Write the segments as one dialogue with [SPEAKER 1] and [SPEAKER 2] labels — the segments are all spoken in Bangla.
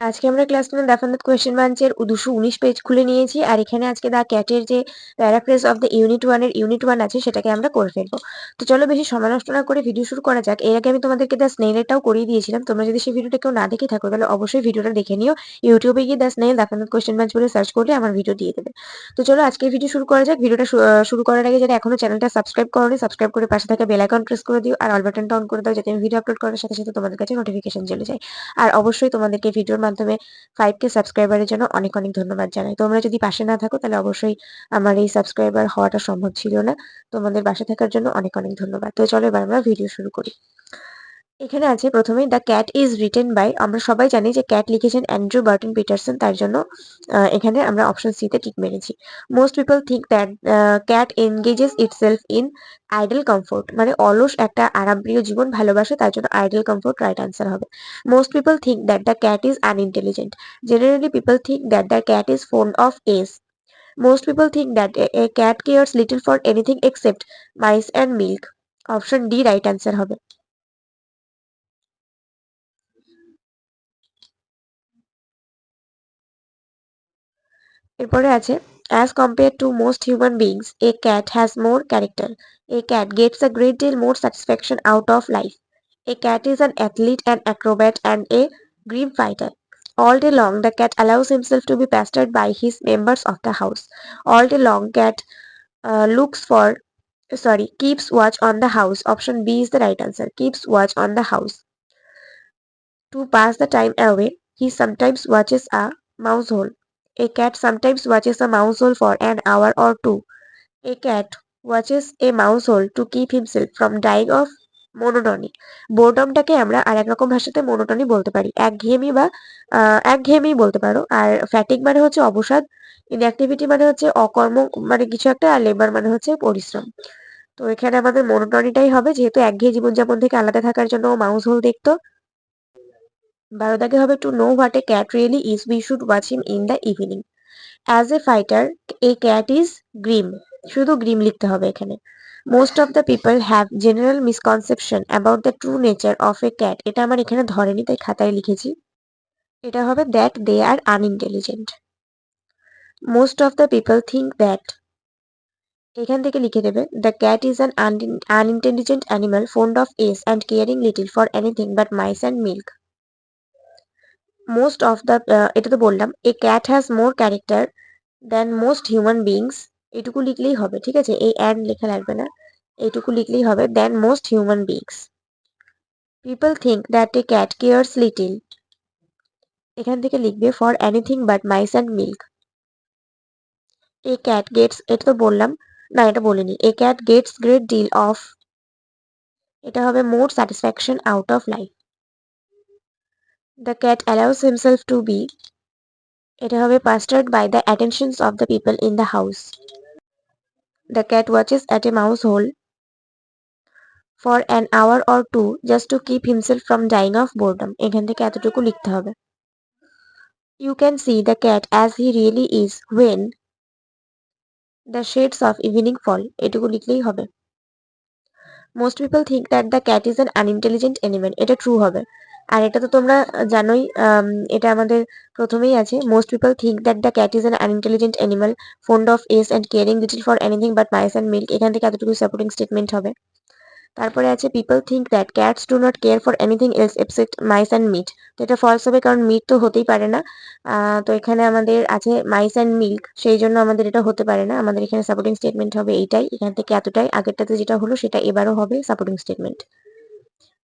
[SPEAKER 1] আজকে আমরা ক্লাস 10 ডেফিনেট কোয়েশ্চেন ব্যাংকের 219 পেজ খুলে নিয়েছি আর এখানে আজকে দা ক্যাটের যে প্যারাফ্রেজ অফ দ্য ইউনিট 1 এর ইউনিট 1 আছে সেটাকে আমরা করে ফেলবো। তো চলো বেশি সময় নষ্ট না করে ভিডিও শুরু করা যাক। এর আগে আমি তোমাদেরকে দ্য স্নেইলেরটাও করিয়ে দিয়েছিলাম। তোমরা যদি সেই ভিডিওটা কেউ না দেখে থাকো তাহলে অবশ্যই ভিডিওটা দেখে নিও। ইউটিউবে গিয়ে the snail definite question bank বলে সার্চ করলে আমার ভিডিও দিয়ে দেবে। তো চলো আজকের ভিডিও শুরু করা যাক। ভিডিওটা শুরু করার আগে যারা এখনো চ্যানেলটা সাবস্ক্রাইব করোনি সাবস্ক্রাইব করে পাশে থাকা বেল আইকন প্রেস করে দিও আর অল বাটনটা অন করে দাও যাতে আমি ভিডিও আপলোড করার সাথে সাথে তোমাদের কাছে নোটিফিকেশন চলে যায়। আর অবশ্যই তোমাদেরকে ভিডিওর মাধ্যমে 5K সাবস্ক্রাইবারের জন্য অনেক অনেক ধন্যবাদ জানাই। তোমরা যদি পাশে না থাকো তাহলে অবশ্যই আমার এই সাবস্ক্রাইবার হওয়াটা সম্ভব ছিল না। তোমাদের পাশে থাকার জন্য অনেক অনেক ধন্যবাদ। তো চলো এবার আমরা ভিডিও শুরু করি। এখানে আছে প্রথমেই the cat is written by, আমরা সবাই জানি যে ক্যাট লিখেছেন অ্যান্ড্রু বার্টন পিটারসন, তার জন্য এখানে আমরা অপশন সি তে টিক মেরেছি। Most people think that cat engages itself in idle comfort, মানে অলস একটা আরামপ্রিয় জীবন ভালোবাসে, তার জন্য আইডল কমফোর্ট রাইট আনসার হবে। Most people think that the cat is unintelligent, generally people think that the cat is fond of ease. Most people think that a cat cares little for anything except mice and milk. Option D right answer হবে। এরপরে আছে as compared to most human beings a cat has more character. A cat gets a great deal more satisfaction out of life. A cat is an athlete, an acrobat and a grim fighter. All day long the cat allows himself to be pestered by his members of the house. All day long cat looks for keeps watch on the house. Option B is the right answer. Keeps watch on the house. To pass the time away, he sometimes watches a mouse hole. A cat sometimes watches a mouse hole for an hour or two. A cat watches a mouse hole to keep himself from dying of monotony. বোরডমটাকে আমরা আর এক রকম ভাষাতে মনোটনি বলতে পারি, একঘেয়েমি বা একঘেয়েমি বলতে পারো। আর ফ্যাটিক মানে হচ্ছে অবসাদ, ইনঅ্যাক্টিভিটি মানে হচ্ছে অকর্ম মানে কিছু একটা, আর লেবার মানে হচ্ছে পরিশ্রম। তো এখানে আমাদের মনোটনিটাই হবে, যেহেতু একঘেয়ে জীবনযাপন থেকে আলাদা থাকার জন্য মাউস হোল দেখতো। 12 দাগে হবে to know what a cat really is we should watch him in the evening. As a fighter a cat is grim, শুধু গ্রিম লিখতে হবে এখানে। Most of the people have general misconception about the true nature of a cat, এটা আমার এখানে ধরেনি তাই খাতায় লিখেছি। এটা হবে that they are unintelligent. Most of the people think that, এখান থেকে লিখে দেবে the cat is an unintelligent animal fond of ease and caring little for anything but mice and milk. Most of the, এটা তো বললাম। A cat has more character then most human beings, এটুকু লিখলেই হবে, ঠিক আছে, এই অ্যান্ড লেখা লাগবে না, এইটুকু লিখলেই হবে than most human beings. People think that a cat cares little, এখান থেকে লিখবে for anything but mice and milk. A cat gets, এটা তো বললাম, না এটা বলিনি। A cat gets great deal of, এটা হবে more satisfaction out of life. The cat allows himself to be, এটা হবে pastured by the attentions of the people in the house. The cat watches at a mouse whole for an hour or two just to keep himself from dying of boredom, এখান থেকে এতটুকু লিখতে হবে। You can see the cat as he really is when the shades of evening fall, এটুকু লিখলেই হবে। Most people think that the cat is an unintelligent animal, এটা ট্রু হবে। আর এটা তো তোমরা জানোই, এটা আমাদের প্রথমেই আছে। Most people think that the cat is an unintelligent animal fond of ace and caring little for anything but mice and milk, এখান থেকে এতটুকু সাপোর্টিং স্টেটমেন্ট হবে। তারপরে আছে people think that cats do not care for anything else except mice and meat, তো এটা ফলস হবে কারণ মিট তো হতেই পারে না। তো এখানে আমাদের আছে মাইস অ্যান্ড মিল্ক, সেই জন্য আমাদের এটা হতে পারে না। আমাদের এখানে সাপোর্টিং স্টেটমেন্ট হবে এইটাই, এখান থেকে এতটাই, আগেরটাতে যেটা হলো সেটা এবারও হবে সাপোর্টিং স্টেটমেন্ট।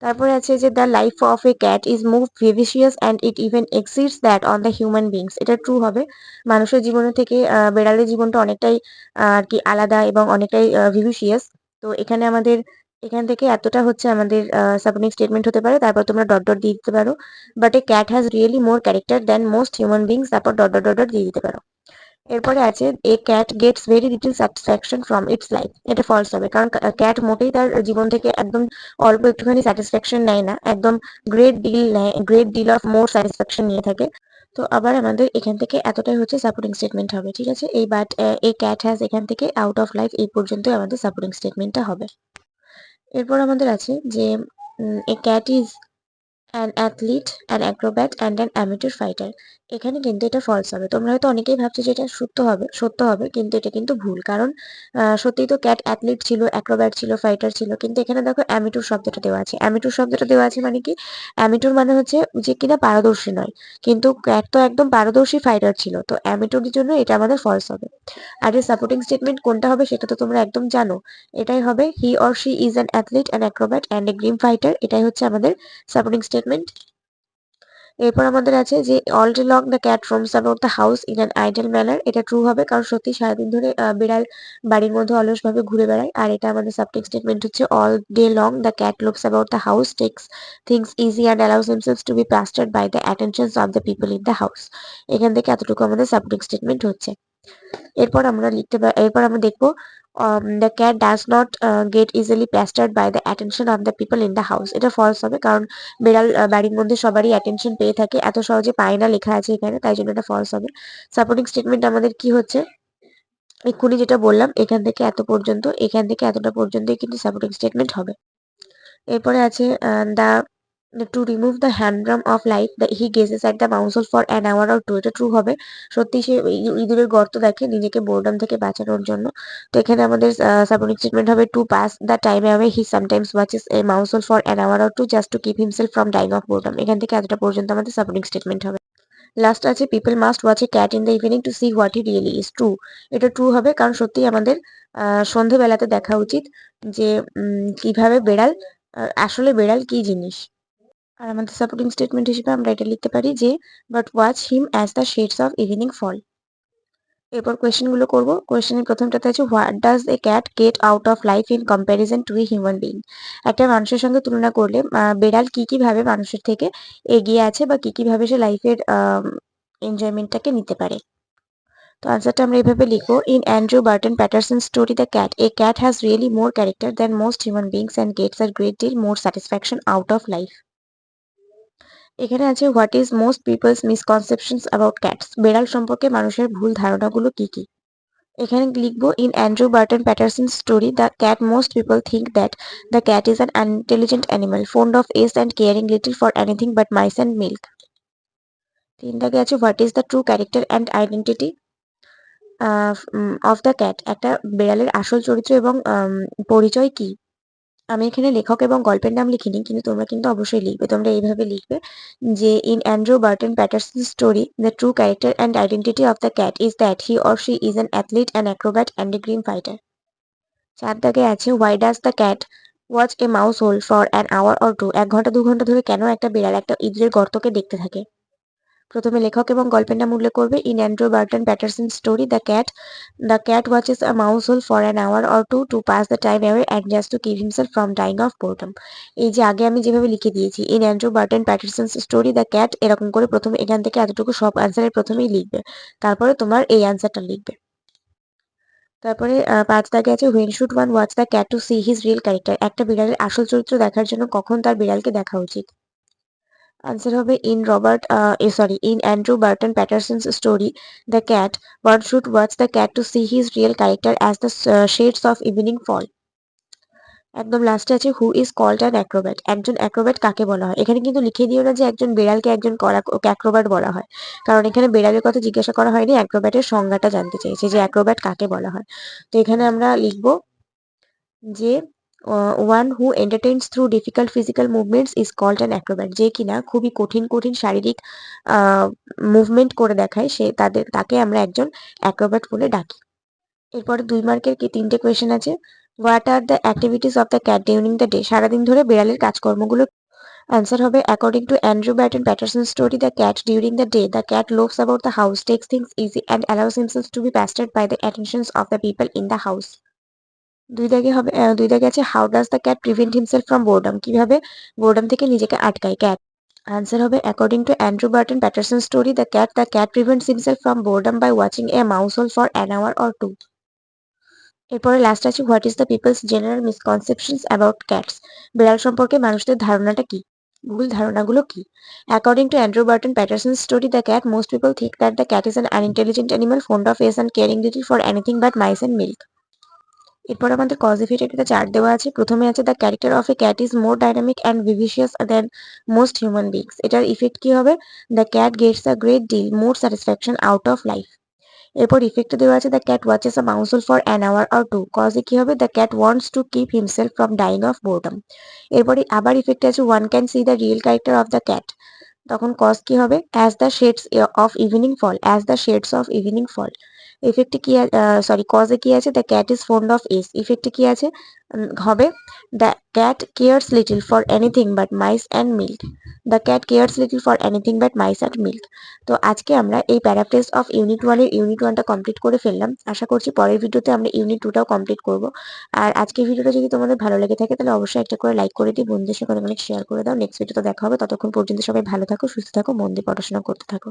[SPEAKER 1] তারপরে আছে যে the life of a cat is move vivacious and it even exceeds that on the human beings, এটা ট্রু হবে। মানুষের জীবনের থেকে বেড়ালের জীবনটা অনেকটাই আর কি আলাদা এবং অনেকটাই ভিভিশিয়াস। তো এখানে আমাদের এখান থেকে এতটা হচ্ছে আমাদের সাপোর্টিং স্টেটমেন্ট হতে পারে। তারপর তোমরা ডট ডট দিয়ে দিতে পারো। But a cat has really more character then most human beings, তারপর ডট ডট ডট ডট দিয়ে দিতে পারো। এরপরে আছে a cat gets very little satisfaction from its life, এটা ফলস হবে কারণ ক্যাট মোটেই তার জীবন থেকে একদম অল্প একটুখানি স্যাটিসফ্যাকশন নেয় না, একদম গ্রেট ডিল নেয়, great deal of more satisfaction নিয়ে থাকে। তো আবার আমাদের এখান থেকে এতটাই হচ্ছে সাপোর্টিং স্টেটমেন্ট হবে, ঠিক আছে। এই বাট এই ক্যাট হ্যাজ, এখান থেকে আউট অফ লাইফ এই পর্যন্তই আমাদের সাপোর্টিং স্টেটমেন্টটা হবে। এরপর আমাদের আছে যে এ cat is an athlete, an acrobat and an amateur fighter. এখানে কিন্তু এটা ফলস হবে। তোমরা হয়তো অনেকেই ভাবছো যে এটা সত্য হবে, কিন্তু এটা কিন্তু ভুল। কারণ সত্যিই তো ক্যাট অ্যাথলিট ছিল, অ্যাক্রোব্যাট ছিল, ফাইটার ছিল, কিন্তু এখানে দেখো অ্যামেটুর শব্দটা দেওয়া আছে। অ্যামেটুর শব্দটা দেওয়া আছে মানে কি? অ্যামেটুর মানে হচ্ছে যে কিনা পারদর্শী নয়, কিন্তু ক্যাট তো একদম পারদর্শী ফাইটার ছিল, তো অ্যামেটুর জন্য এটা আমাদের ফলস হবে। আর এর সাপোর্টিং স্টেটমেন্ট কোনটা হবে সেটা তো তোমরা একদম জানো, এটাই হবে he or she is an athlete, an acrobat and a grim fighter. এটাই হচ্ছে আমাদের সাপোর্টিং স্টেটমেন্ট। এরপর আমাদের আছে যে all day long the cat roams about the house in an idle manner. এটা ট্রু হবে, কারণ সত্যি সারাদিন ধরে বিড়াল বাড়ির মধ্যে অলসভাবে ঘুরে বেড়ায়। আর এটা আমাদের সাবটেক্সট স্টেটমেন্ট হচ্ছে all day long the cat looks about the house, takes things easy and allows himself to be plastered by the attentions of the people in the house. এখান থেকে এতটুকু আমাদের সাবটেক্সট স্টেটমেন্ট হচ্ছে। এরপর আমরা দেখবো the cat does not get easily pastured by the attention of the people in the house. এটা ফলস হবে, কারণ বিড়াল বাড়ির মধ্যে সবারই অ্যাটেনশন পেয়ে থাকে, এত সহজে পায় না, লেখা আছে এখানে, তাই জন্য এটা ফলস হবে। সাপোর্টিং স্টেটমেন্ট আমাদের কি হচ্ছে? এক্ষুনি যেটা বললাম, এখান থেকে এত পর্যন্ত, এখান থেকে এতটা পর্যন্তই কিন্তু সাপোর্টিং স্টেটমেন্ট হবে। এরপরে আছে the to remove the humdrum of life he gazes at the mouse hole for an hour or two. এটা ট্রু হবে। সত্যি সে ইঁদুরের গর্ত দেখে নিজেকে বোরডম থেকে বাঁচানোর জন্য। তো এখানে আমাদের সাপোর্টিং স্টেটমেন্ট হবে to pass the time away he sometimes watches a mouse hole for an hour or two just to keep himself from dying of boredom. এখান থেকে এতটা পর্যন্ত আমাদের সাপোর্টিং স্টেটমেন্ট হবে। লাস্ট আছে people must watch a cat in the evening to see what he really is. True. এটা ট্রু হবে, কারণ সত্যি আমাদের সন্ধেবেলাতে দেখা উচিত যে কিভাবে বেড়াল, আসলে বেড়াল কি জিনিস। আর আমাদের সাপোর্টিং স্টেটমেন্ট হিসেবে আমরা এটা লিখতে পারি যে but watch him as the shades of evening fall. এরপর কোয়েশ্চেন গুলো করবো। কোয়েশ্চেনের প্রথমটাতে আছে what does a cat get out of life in comparison to a human being. একটা মানুষের সঙ্গে তুলনা করলে বেড়াল কি কি ভাবে মানুষের থেকে এগিয়ে আছে, বা কি কি ভাবে সে লাইফের এনজয়মেন্টটাকে নিতে পারে। তো আনসারটা আমরা এভাবে লিখবো in Andrew Barton Paterson story the cat a cat has really more character than most human beings and gets a great deal more satisfaction out of life. এখানে আছে what is most people's misconceptions about cats. বেড়াল সম্পর্কে মানুষের ভুল ধারণাগুলো কি কি। এখানে লিখবো in Andrew Barton Paterson story the cat most people think that the cat is an intelligent animal fond of ease and caring little for anything but mice and milk. 3 দাগে আছে what is the true character and identity of the cat. একটা বেড়ালের আসল চরিত্র এবং পরিচয় কি। আমি এখানে লেখক এবং গল্পের নাম লিখিনি, কিন্তু তোমরা কিন্তু অবশ্যই লিখবে। তোমরা এইভাবে লিখবে যে in Andrew Barton Paterson story the true character and identity of the cat is that he or she is an athlete an acrobat and a grim fighter. 4 দাগে আছে why does the cat watch a mouse hole for an hour or two. 1 ঘন্টা 2 ঘন্টা ধরে কেন একটা বিড়াল একটা ইঁদুরের গর্তকে দেখতে থাকে। প্রথমে লেখক এবং গল্পের নাম উল্লেখ করবে in Andrew Barton Paterson story the cat watches a mouse hole for an hour or two to pass the time away and just to keep himself from dying of boredom. এই যে আগে আমি যেভাবে লিখে দিয়েছি in Andrew Barton Paterson story the cat, এরকম করে প্রথমে এখান থেকে এতটুকু সব আনসারের প্রথমেই লিখবে, তারপরে তোমার এই আনসারটা লিখবে। তারপরে 5 দাগে আছে when should one watch the cat to see his real character. একটা বিড়ালের আসল চরিত্র দেখার জন্য কখন তার বিড়ালকে দেখা উচিত। আনসার হবে in Andrew Barton Paterson's story the cat one should watch the cat to see his real character as the shades of evening fall. একদম লাস্টে আছে who is called an acrobat. একজন অ্যাক্রোব্যাট কাকে বলা হয়। এখানে কিন্তু লিখে দিও না যে একজন বেড়ালকে একজন অ্যাক্রোব্যাট বলা হয়, কারণ এখানে বেড়ালের কথা জিজ্ঞাসা করা হয়নি, অ্যাক্রোব্যাটের সংজ্ঞাটা জানতে চেয়েছে যে অ্যাক্রোব্যাট কাকে বলা হয়। তো এখানে আমরা লিখবো যে one who entertains through difficult physical movements is called an acrobat. যে কিনা খুবই কঠিন কঠিন শারীরিক মুভমেন্ট করে দেখায় তাকে আমরা একজন অ্যাক্রোব্যাট বলে ডাকি। এরপরে 2 মার্কের কি 3টে কোয়েশ্চেন আছে। What are the activities of the cat during the day. সারাদিন ধরে বেড়ালের কাজকর্মগুলো। আনসার হবে according to Andrew Barton Paterson story the cat during the day the cat loves about the house, takes things easy and allows himself to be pastured by the attentions of the people in the house. 2 দাগে আছে how does the cat prevent himself from boredom. কিভাবে বোরডম থেকে নিজেকে আটকায় ক্যাট। আনসার হবে according to Andrew Barton Paterson story the cat prevents himself from boredom by watching a mouse hole for an hour or two. এরপরে লাস্ট আছে what is the people's general misconceptions about cats. বিড়াল সম্পর্কে মানুষদের ধারণাটা কি, ভুল ধারণাগুলো কি। According to Andrew Barton Paterson story the cat most people think that the cat is an unintelligent animal fond of ease and caring little for anything but mice and milk. এরপর আমাদের কজ ইফেক্ট একটা চার্ট দেওয়া আছে। প্রথমে আছে the character of a cat is more dynamic and vivacious than most human beings. এটার ইফেক্ট কি হবে? The cat gets a great deal more satisfaction out of life. এরপর ইফেক্টে দেওয়া আছে the cat watches a mouse hole for an hour or two. কজে কি হবে? The cat wants to keep himself from dying of boredom. এরপরে আবার ইফেক্টে আছে one can see the real character of the cat. তখন কজ কি হবে? As the shades of evening fall, as the shades of evening fall. ইফেক্টে কি কজে কি আছে? The cat is fond of ease. ইফেক্টে কি আছে? হবে the cat cares little for anything but mice and milk. The cat cares little for anything but mice and milk. তো আজকে আমরা এই প্যারাফ্রেজ অফ ইউনিট 1টা কমপ্লিট করে ফেললাম। আশা করছি পরের ভিডিওতে আমরা ইউনিট 2টাও কমপ্লিট করব। আর আজকের ভিডিওটা যদি তোমাদের ভালো লেগে থাকে তাহলে অবশ্যই একটা করে লাইক করে দিই, বন্ধুদের সাথে অনেক শেয়ার করে দাও। নেক্সট ভিডিওতে দেখা হবে, ততক্ষণ পর্যন্ত সবাই ভালো থাকো, সুস্থ থাকো, মন দিয়ে পড়াশোনা করতে থাকো।